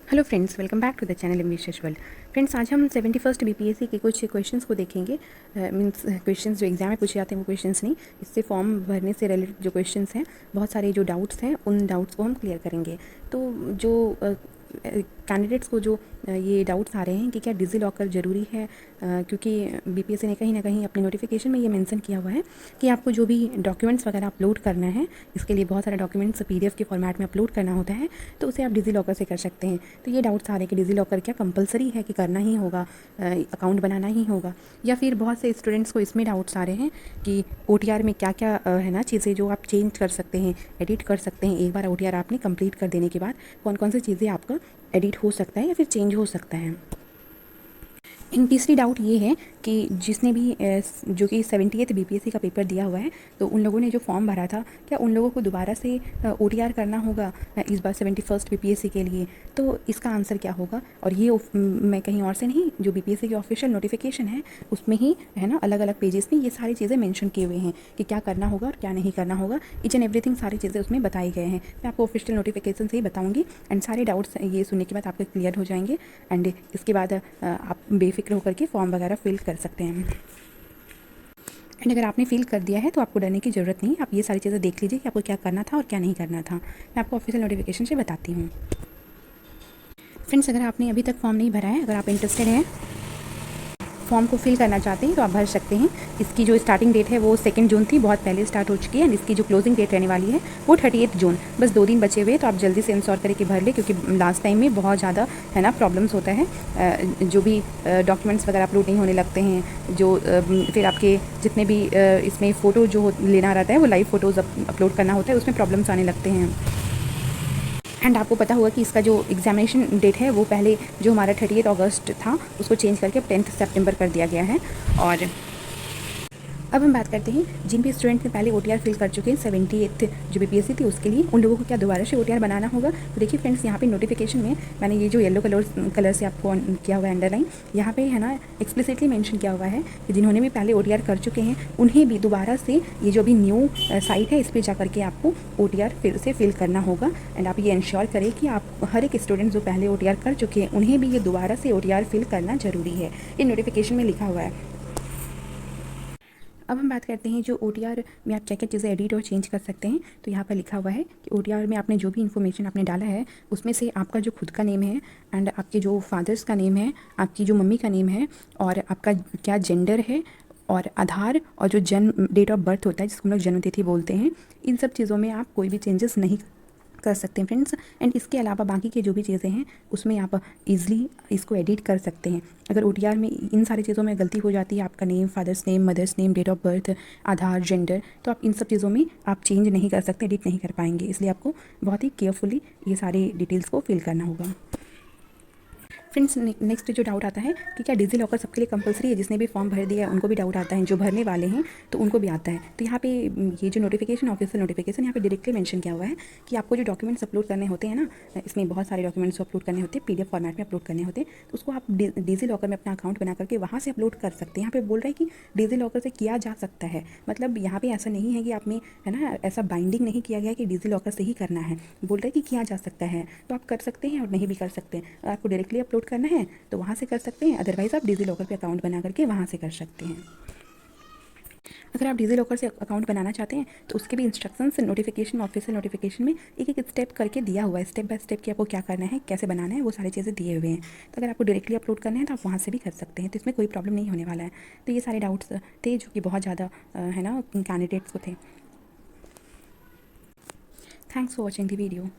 Hello friends, welcome back to the channel ambitious world. Friends, आज हम 71st BPSC के कुछ क्वेश्चंस को देखेंगे। मींस क्वेश्चंस जो एग्जाम में पूछे जाते हैं वो क्वेश्चंस नहीं, इससे फॉर्म भरने से रिलेटेड जो क्वेश्चंस हैं, बहुत सारे जो डाउट्स हैं उन डाउट्स को हम क्लियर करेंगे। तो जो कैंडिडेट्स को जो ये डाउट्स आ रहे हैं कि क्या डिजी लॉकर ज़रूरी है, क्योंकि बीपीएससी ने कहीं ना कहीं अपने नोटिफिकेशन में ये मेंशन किया हुआ है कि आपको जो भी डॉक्यूमेंट्स वगैरह अपलोड करना है, इसके लिए बहुत सारे डॉक्यूमेंट्स पीडीएफ के फॉर्मेट में अपलोड करना होता है, तो उसे आप डिजी लॉकर से कर सकते हैं। तो ये डाउट्स आ रहे हैं कि डिजी लॉकर क्या कंपलसरी है कि करना ही होगा, अकाउंट बनाना ही होगा, या फिर बहुत से स्टूडेंट्स को इसमें डाउट्स आ रहे हैं कि ओटीआर में क्या क्या है ना चीज़ें जो आप चेंज कर सकते हैं, एडिट कर सकते हैं। एक बार ओटीआर आपने कंप्लीट कर देने के बाद कौन कौन सी चीज़ें आपका एडिट हो सकता है या फिर चेंज हो सकता है। इन तीसरी डाउट ये है कि जिसने भी जो कि 78th बीपीएससी का पेपर दिया हुआ है, तो उन लोगों ने जो फॉर्म भरा था, क्या उन लोगों को दोबारा से ओटीआर करना होगा इस बार 71st बीपीएससी के लिए? तो इसका आंसर क्या होगा? और ये मैं कहीं और से नहीं, जो बीपीएससी की ऑफिशियल नोटिफिकेशन है उसमें ही है ना, अलग अलग पेजेस में ये सारी चीज़ें मेंशन किए हुए हैं कि क्या करना होगा और क्या नहीं करना होगा। ईच एंड एवरीथिंग सारी चीज़ें उसमें बताई गए हैं। मैं आपको ऑफिशियल नोटिफिकेशन से ही बताऊँगी एंड सारे डाउट्स ये सुनने के बाद आपके क्लियर हो जाएंगे एंड इसके बाद आप बेफिक्र होकर के फॉर्म वगैरह फिल कर सकते हैं। एंड अगर आपने फिल कर दिया है तो आपको डरने की ज़रूरत नहीं। आप ये सारी चीज़ें देख लीजिए कि आपको क्या करना था और क्या नहीं करना था। मैं आपको ऑफिशियल नोटिफिकेशन से बताती हूँ। फ्रेंड्स, अगर आपने अभी तक फॉर्म नहीं भरा है, अगर आप इंटरेस्टेड हैं, फॉर्म को फिल करना चाहते हैं, तो आप भर सकते हैं। इसकी जो स्टार्टिंग डेट है वो 2 जून थी, बहुत पहले स्टार्ट हो चुकी है। एंड इसकी जो क्लोजिंग डेट रहने वाली है वो 30 जून। बस 2 दिन बचे हुए, तो आप जल्दी से इंश्योर करके भर ले, क्योंकि लास्ट टाइम में बहुत ज़्यादा है ना प्रॉब्लम्स होता है। जो भी डॉक्यूमेंट्स वगैरह अपलोड नहीं होने लगते हैं, जो फिर आपके जितने भी इसमें फ़ोटो जो लेना रहता है, वो लाइव फ़ोटोज़ अपलोड करना होता है, उसमें प्रॉब्लम्स आने लगते हैं। एंड आपको पता होगा कि इसका जो एग्जामिनेशन डेट है वो पहले जो हमारा 30 अगस्त था उसको चेंज करके 10 सितंबर कर दिया गया है। और अब हम बात करते हैं जिन भी स्टूडेंट ने पहले ओटीआर फिल कर चुके हैं 78th जो बीपीएससी थी उसके लिए, उन लोगों को क्या दोबारा से ओटीआर बनाना होगा। तो देखिए फ्रेंड्स, यहाँ पे नोटिफिकेशन में मैंने ये जो येलो कलर से आपको किया हुआ है अंडरलाइन, यहाँ पे है ना एक्सप्लिसिटली मेंशन किया हुआ है कि जिन्होंने भी पहले ओटीआर कर चुके हैं उन्हें भी दोबारा से ये जो भी न्यू साइट है इस पर जा करके आपको ओटीआर फिर से फिल करना होगा। एंड आप ये इंश्योर करें कि आप हर एक स्टूडेंट जो पहले ओटीआर कर चुके हैं उन्हें भी ये दोबारा से ओटीआर फिल करना ज़रूरी है। ये नोटिफिकेशन में लिखा हुआ है। अब हम बात करते हैं जो ओटीआर में आप क्या क्या चीज़ें एडिट और चेंज कर सकते हैं। तो यहाँ पर लिखा हुआ है कि ओटीआर में आपने जो भी इन्फॉर्मेशन आपने डाला है उसमें से आपका जो खुद का नेम है एंड आपके जो फादर्स का नेम है, आपकी जो मम्मी का नेम है, और आपका क्या जेंडर है, और आधार, और जो जन्म डेट ऑफ बर्थ होता है जिसको हम लोग जन्म तिथि बोलते हैं, इन सब चीज़ों में आप कोई भी चेंजेस नहीं कर सकते हैं फ्रेंड्स। एंड इसके अलावा बाकी की जो भी चीज़ें हैं उसमें आप इजीली इसको एडिट कर सकते हैं। अगर ओटीआर में इन सारी चीज़ों में गलती हो जाती है, आपका name, father's name, mother's name, date of birth, Aadhaar, gender, तो आप इन सब चीज़ों में आप चेंज नहीं कर सकते, एडिट नहीं कर पाएंगे। इसलिए आपको बहुत ही केयरफुली ये सारी डिटेल्स को फिल करना होगा। फ्रेंड्स, नेक्स्ट जो डाउट आता है कि क्या डिजी लॉकर सबके लिए कंपलसरी है? जिसने भी फॉर्म भर दिया है उनको भी डाउट आता है, जो भरने वाले हैं तो उनको भी आता है। तो यहाँ पे ये जो नोटिफिकेशन, ऑफिशियल नोटिफिकेशन, यहाँ पे डायरेक्टली मेंशन किया हुआ है कि आपको जो डॉक्यूमेंट्स अपलोड करने होते हैं ना, इसमें बहुत सारे डॉक्यूमेंट्स अपलोड करने होते हैं, पीडीएफ फॉर्मेट में अपलोड करने होते हैं, तो उसको आप डिजी लॉकर में अपना अकाउंट बना करके वहाँ से अपलोड कर सकते हैं। यहाँ पे बोल रहा है कि डिजी लॉकर से किया जा सकता है, मतलब यहाँ पे ऐसा नहीं है कि आप में है ना ऐसा बाइंडिंग नहीं किया गया कि डिजी लॉकर से ही करना है। बोल रहे हैं कि किया जा सकता है, तो आप कर सकते हैं और नहीं भी कर सकते हैं। अगर आपको डायरेक्टली अपलोड करना है तो वहाँ से कर सकते हैं, अदरवाइज़ आप डिजी लॉकर पे अकाउंट बना करके वहाँ से कर सकते हैं। अगर आप डिजी लॉकर से अकाउंट बनाना चाहते हैं तो उसके भी इंस्ट्रक्शंस नोटिफिकेशन, ऑफिशियल नोटिफिकेशन में एक एक स्टेप करके दिया हुआ है, स्टेप बाय स्टेप कि आपको क्या करना है, कैसे बनाना है, वो सारी चीज़ें दिए हुए हैं। तो अगर आपको डायरेक्टली अपलोड करना है तो आप वहाँ से भी कर सकते हैं, तो इसमें कोई प्रॉब्लम नहीं होने वाला है। तो ये सारे डाउट्स थे जो कि बहुत ज़्यादा है ना कैंडिडेट्स को थे। Thanks for watching the video.